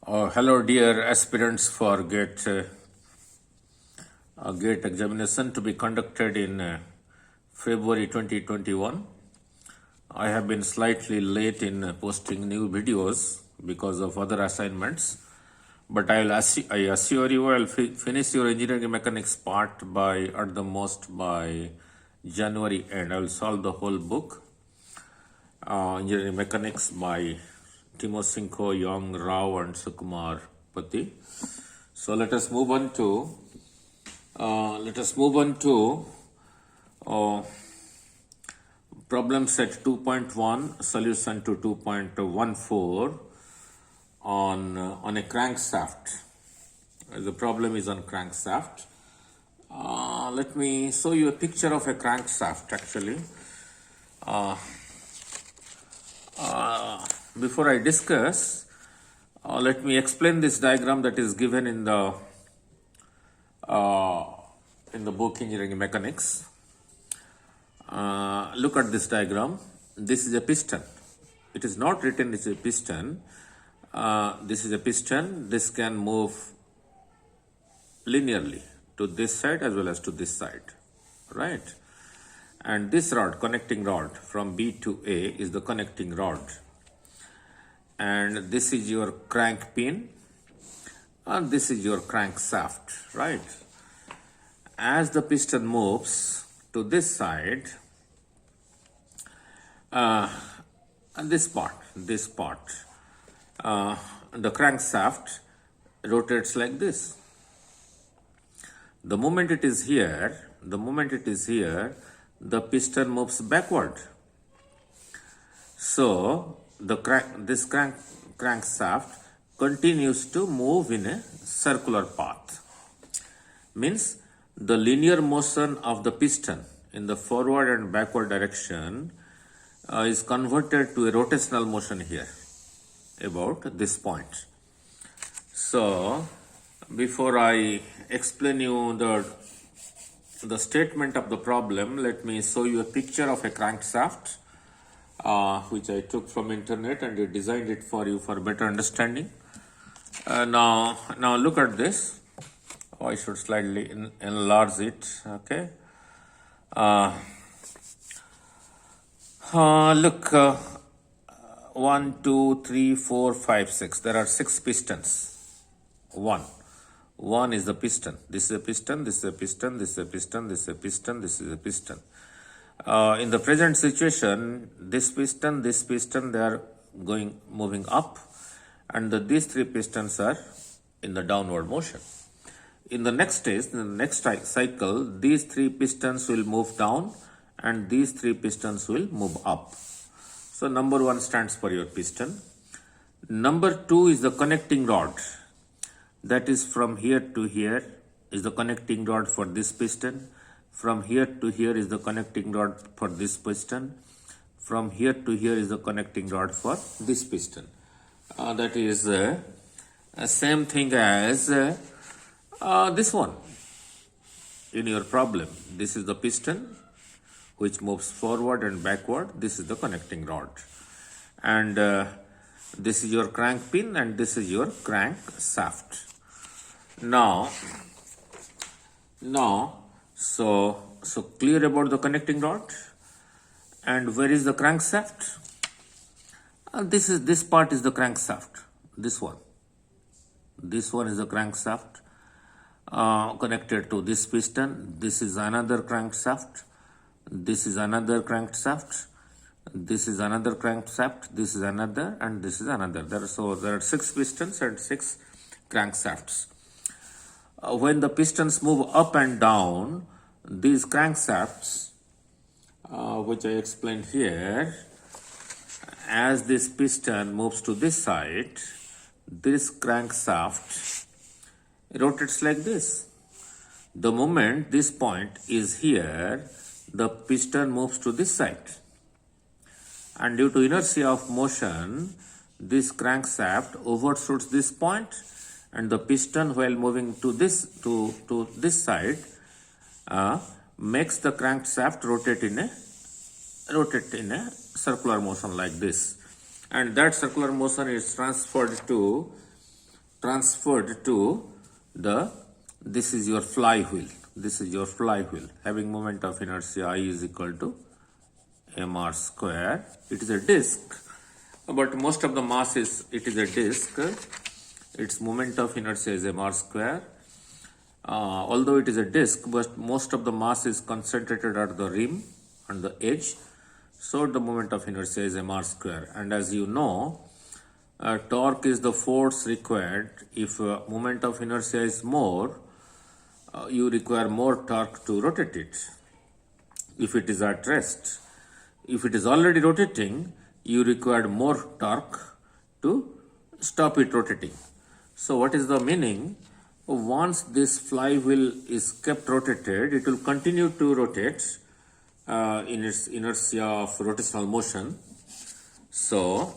Hello, dear aspirants for GATE examination to be conducted in February 2021. I have been slightly late in posting new videos because of other assignments, but I assure you I will finish your engineering mechanics part at the most by January end. I will solve the whole book, Engineering Mechanics by Timosinko, Young, Rao and Sukumar Pati. So let us move on to problem set 2.1, solution to 2.14 on a crankshaft. The problem is on crankshaft. Let me show you a picture of a crankshaft actually. Before I discuss, let me explain this diagram that is given in the book Engineering Mechanics. Look at this diagram. This is a piston. It is not written as a piston. This is a piston. This can move linearly to this side as well as to this side, right? And this rod, connecting rod from B to A, is the connecting rod. And this is your crank pin, and this is your crankshaft, right? As the piston moves to this side, and this part, the crankshaft rotates like this. The moment it is here, the piston moves backward. So this crankshaft continues to move in a circular path. Means the linear motion of the piston in the forward and backward direction is converted to a rotational motion here about this point. So before I explain you the statement of the problem, let me show you a picture of a crankshaft which I took from internet and I designed it for you for better understanding. Now look at this. I should slightly enlarge it. Okay. Look, 1, 2, 3, 4, 5, 6. There are 6 pistons. One is the piston. This is a piston. This is a piston. This is a piston. This is a piston. This is a piston. In the present situation, this piston, they are moving up, and these 3 pistons are in the downward motion. In the next stage, in the next cycle, these 3 pistons will move down, and these 3 pistons will move up. So number 1 stands for your piston. Number 2 is the connecting rod. That is from here to here is the connecting rod for this piston. From here to here is the connecting rod for this piston. From here to here is the connecting rod for this piston. That is same thing as this one in your problem. This is the piston which moves forward and backward. This is the connecting rod. And this is your crank pin and this is your crank shaft. Now, so clear about the connecting rod. And where is the crankshaft? This part is the crankshaft. This one is the crankshaft connected to this piston. This is another crankshaft. This is another crankshaft. This is another crankshaft. This is another, and this is another. There are 6 pistons and 6 crankshafts. When the pistons move up and down, these crankshafts, which I explained here, as this piston moves to this side, this crankshaft rotates like this. The moment this point is here, the piston moves to this side. And due to inertia of motion, this crankshaft overshoots this point, and the piston, while moving to this side, makes the crankshaft rotate in a circular motion like this. And that circular motion is transferred to transferred to this is your flywheel. This is your flywheel having moment of inertia I is equal to mr square. It is a disk, but most of the mass is, it is a disk. Its moment of inertia is mr square. Although it is a disk, but most of the mass is concentrated at the rim and the edge. So the moment of inertia is mr square. And as you know, torque is the force required. If moment of inertia is more, you require more torque to rotate it. If it is at rest, if it is already rotating, you require more torque to stop it rotating. So what is the meaning? Once this flywheel is kept rotated, it will continue to rotate in its inertia of rotational motion. So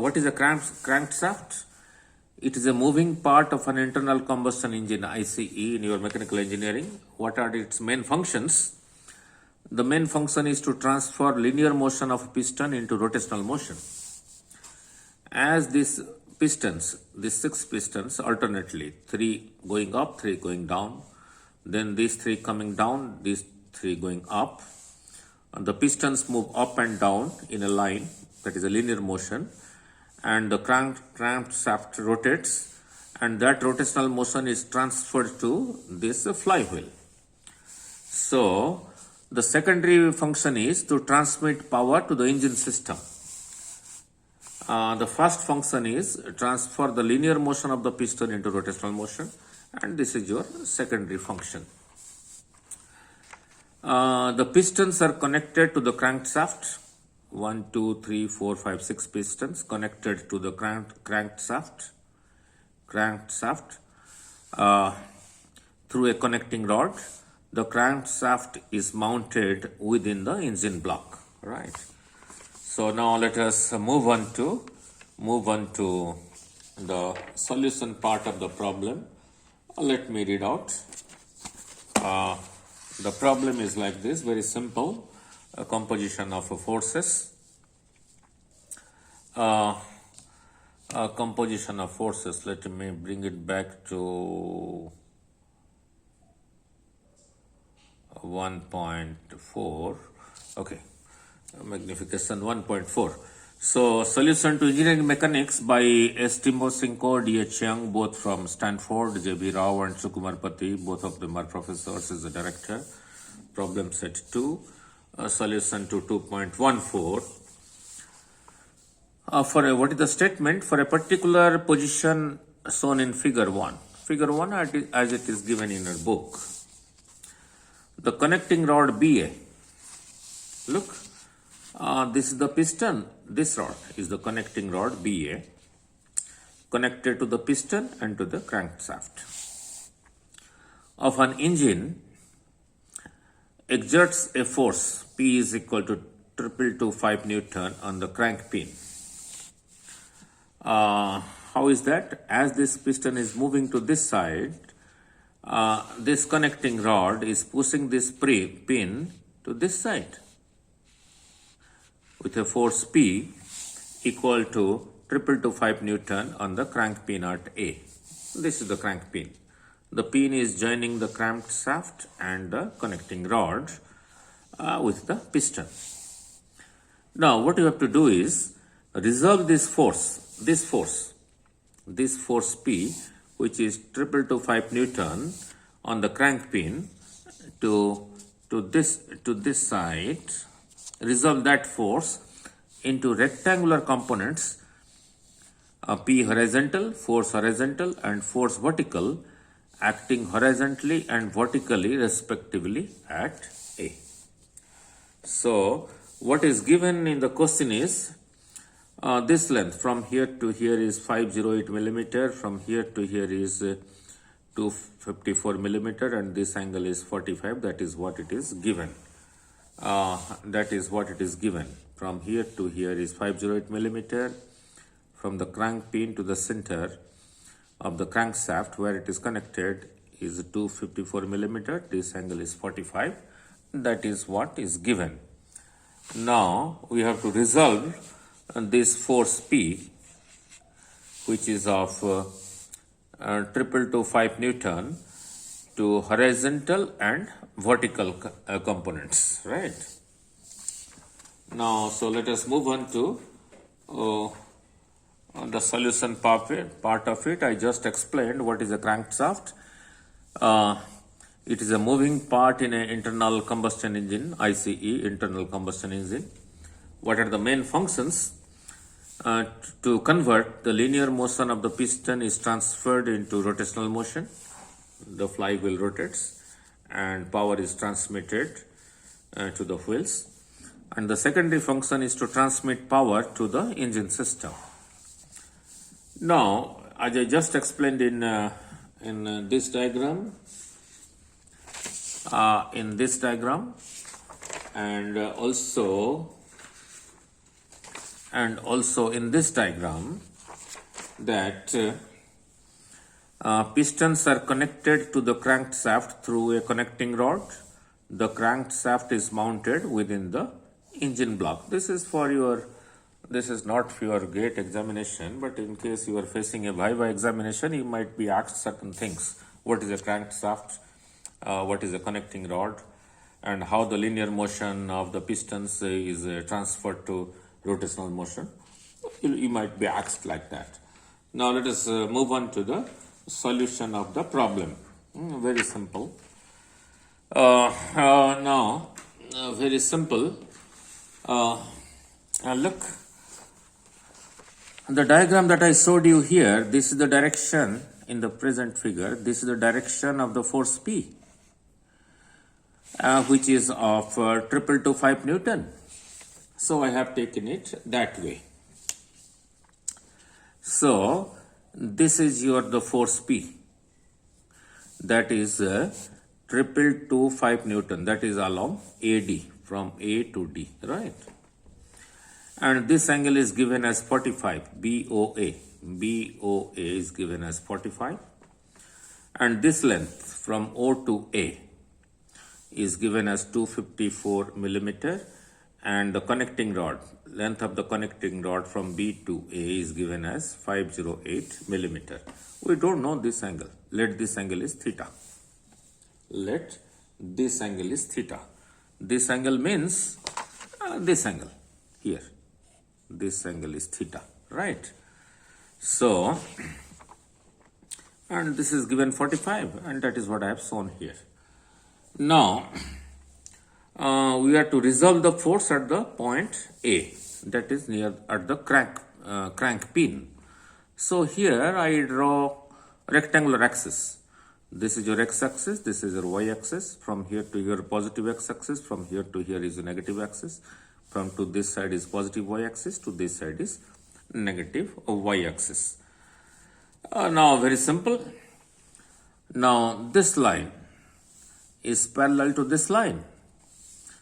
what is a crankshaft? It is a moving part of an internal combustion engine, ICE, in your mechanical engineering. What are its main functions? The main function is to transfer linear motion of a piston into rotational motion. As these pistons, these 6 pistons alternately, 3 going up, 3 going down, then these 3 coming down, these 3 going up, and the pistons move up and down in a line, that is a linear motion, and the crankshaft rotates, and that rotational motion is transferred to this flywheel. So the secondary function is to transmit power to the engine system. The first function is transfer the linear motion of the piston into rotational motion, and this is your secondary function. The pistons are connected to the crankshaft. 1, 2, 3, 4, 5, 6 pistons connected to the crankshaft through a connecting rod. The crankshaft is mounted within the engine block. Right. So now let us move on to the solution part of the problem. Let me read out. The problem is like this, very simple. A composition of forces. Composition of forces. Let me bring it back to 1.4. Okay, magnification 1.4. So solution to engineering mechanics by S. Timoshenko, D.H. Young, both from Stanford, J.B. Rao and Sukumar Pati, both of them are professors as the director. Problem set 2. Solution to 2.14. What is the statement? For a particular position shown in figure 1. Figure 1 as it is given in a book. The connecting rod BA. Look, this is the piston. This rod is the connecting rod BA, connected to the piston and to the crankshaft of an engine, exerts a force P is equal to 225 Newton on the crank pin. How is that? As this piston is moving to this side, this connecting rod is pushing this pin to this side with a force P equal to 225 Newton on the crank pin at A. This is the crank pin. The pin is joining the crankshaft and the connecting rod with the piston. Now what you have to do is resolve this force P, which is 225 Newton on the crank pin to this side. Resolve that force into rectangular components, P horizontal, force horizontal and force vertical, acting horizontally and vertically respectively at A. So what is given in the question is this length from here to here is 508 millimeter, from here to here is 254 millimeter, and this angle is 45. That is what it is given. From here to here is 508 millimeter. From the crank pin to the center of the crankshaft where it is connected is 254 millimeter. This angle is 45. That is what is given. Now we have to resolve this force P, which is of triple to 5 Newton to horizontal and vertical components, right? Now, so let us move on to the solution part of it. I just explained what is a crankshaft. It is a moving part in an internal combustion engine, ICE, internal combustion engine. What are the main functions? To convert the linear motion of the piston is transferred into rotational motion. The flywheel rotates and power is transmitted to the wheels. And the secondary function is to transmit power to the engine system. Now, as I just explained in this diagram, and also in this diagram, that pistons are connected to the crankshaft through a connecting rod. The crankshaft is mounted within the engine block. This is not for your gate examination, but in case you are facing a viva examination, you might be asked certain things. What is a crankshaft? What is a connecting rod? And how the linear motion of the pistons is transferred to rotational motion. You might be asked like that. Now let us move on to the solution of the problem. Very simple. Very simple. Look, the diagram that I showed you here, this is the direction in the present figure. This is the direction of the force P, which is of triple to 5 Newton. So I have taken it that way. So this is the force P. That is triple to 5 Newton. That is along AD, from A to D, right? And this angle is given as 45, BOA. BOA is given as 45. And this length from O to A is given as 254 millimeter. And the connecting rod, length of the connecting rod from B to A is given as 508 millimeter. We don't know this angle. Let this angle is theta. Let this angle is theta. This angle means this angle here. This angle is theta, right? So, and this is given 45, and that is what I have shown here. Now, we are to resolve the force at the point A, that is near at the crank pin. So here I draw rectangular axis. This is your x-axis, this is your y-axis. From here to here positive x-axis, from here to here is a negative axis. From to this side is positive y-axis, to this side is negative y-axis. Now very simple. Now this line is parallel to this line.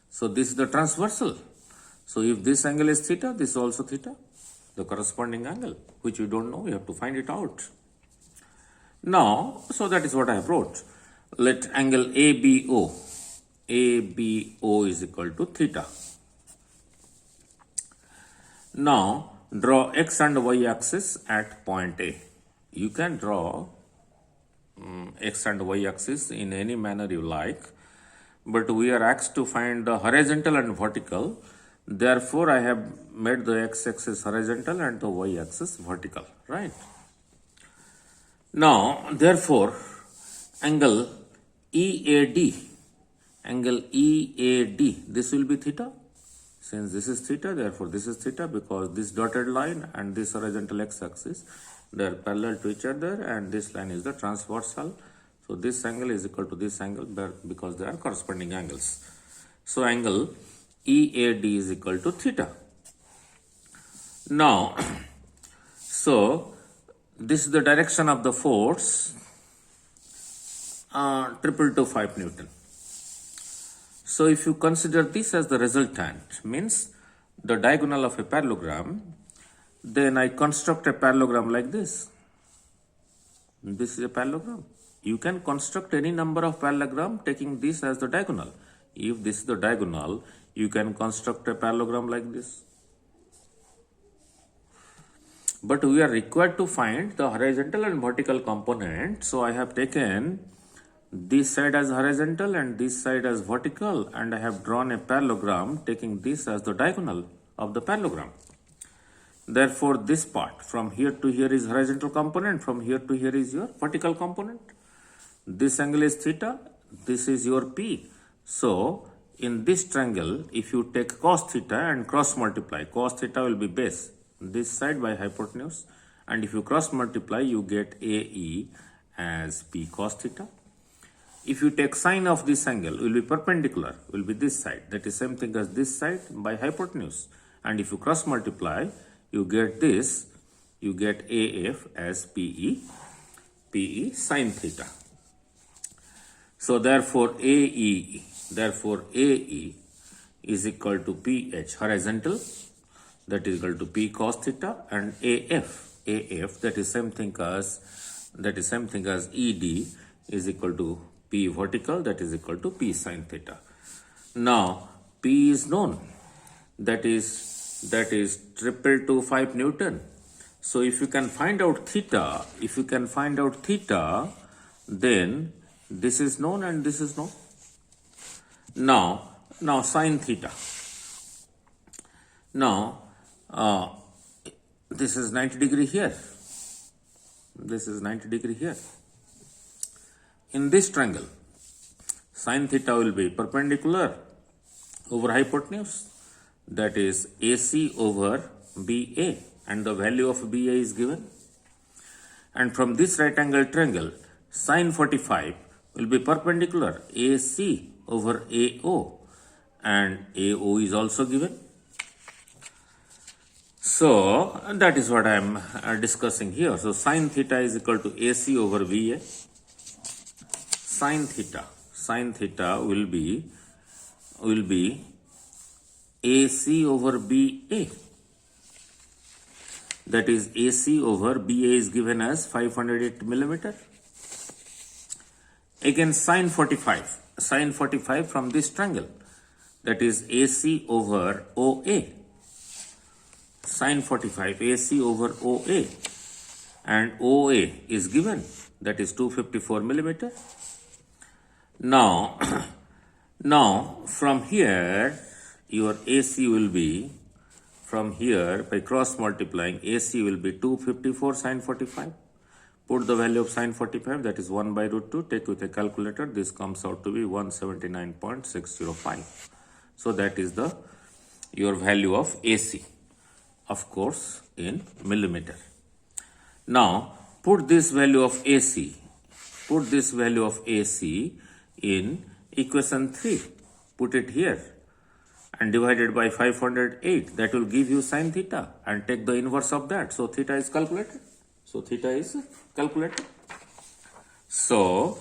So this is the transversal. So if this angle is theta, this is also theta, the corresponding angle, which you don't know, you have to find it out. Now, so that is what I have wrote. Let angle ABO is equal to theta. Now, draw x and y axis at point A. You can draw x and y axis in any manner you like, but we are asked to find the horizontal and vertical. Therefore, I have made the x-axis horizontal and the y-axis vertical, right? Now, therefore, angle EAD, this will be theta. Since this is theta, therefore this is theta, because this dotted line and this horizontal x-axis, they are parallel to each other, and this line is the transversal. So this angle is equal to this angle because they are corresponding angles. So angle EAD is equal to theta. Now, so this is the direction of the force, triple to 5 Newton. So if you consider this as the resultant, means the diagonal of a parallelogram, then I construct a parallelogram like this. This is a parallelogram. You can construct any number of parallelogram taking this as the diagonal. If this is the diagonal, you can construct a parallelogram like this. but we are required to find the horizontal and vertical component. So I have taken this side as horizontal and this side as vertical, and I have drawn a parallelogram taking this as the diagonal of the parallelogram. Therefore, this part from here to here is horizontal component, from here to here is your vertical component. This angle is theta, this is your P. So, in this triangle, if you take cos theta and cross multiply, cos theta will be base, this side by hypotenuse, and if you cross multiply, you get AE as P cos theta. If you take sine of this angle, will be perpendicular, will be this side, that is same thing as this side by hypotenuse, and if you cross multiply, you get this, you get AF as PE sine theta. So therefore AE is equal to PH horizontal, that is equal to P cos theta, and AF that is same thing as ED is equal to P vertical, that is equal to P sine theta. Now P is known, that is 225 Newton. So if you can find out theta, then this is known and this is known. Now sine theta. Now this is 90 degree here. This is 90 degree here. In this triangle, sine theta will be perpendicular over hypotenuse, that is AC over BA, and the value of BA is given. And from this right angle triangle, sine 45 will be perpendicular AC over AO, and AO is also given. So that is what I am discussing here. So sine theta is equal to AC over BA. Sine theta will be AC over BA, that is AC over BA is given as 508 millimeter. Again sine 45 from this triangle, that is AC over OA, sine 45 AC over OA, and OA is given, that is 254 millimeter. Now from here your AC will be, from here by cross multiplying, AC will be 254 sine 45. Put the value of sine 45, that is 1 by root 2, take with a calculator, this comes out to be 179.605. So that is your value of AC, of course in millimeter. Now put this value of AC in equation 3, put it here, and divided by 508, that will give you sine theta, and take the inverse of that. So theta is calculated. So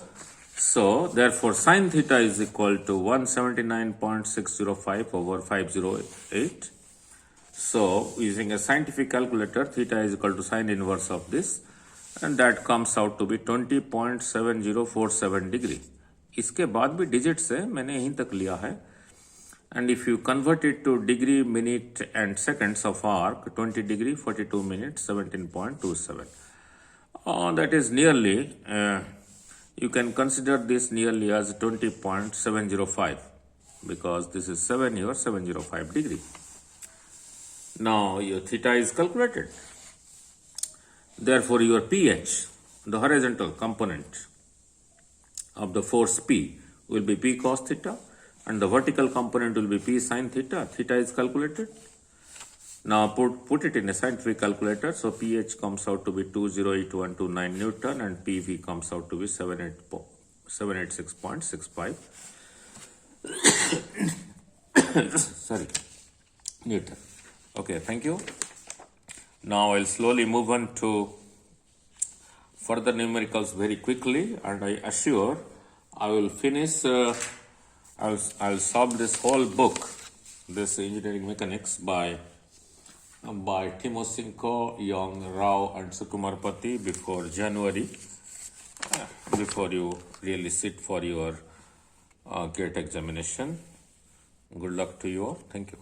therefore sine theta is equal to 179.605 over 508. So using a scientific calculator, theta is equal to sine inverse of this, and that comes out to be 20.7047 degree. इसके बाद भी digits है, मैंने यहीं तक लिया है. And if you convert it to degree, minute and seconds of arc, 20 degree, 42 minutes, 17.27. That is nearly, you can consider this nearly as 20.705, because this is 7 here, 705 degree. Now your theta is calculated. Therefore your PH, the horizontal component of the force P, will be P cos theta, and the vertical component will be P sin theta. Theta is calculated. Now put it in a scientific calculator. So PH comes out to be 208129 Newton, and PV comes out to be 786.65 sorry, Newton. Okay, thank you. Now I'll slowly move on to further numericals very quickly, and I assure I will finish, I'll solve this whole book, this engineering mechanics by Timosenko, Young, Rao and Sukumarpati before January, before you really sit for your GATE examination. Good luck to you all. Thank you.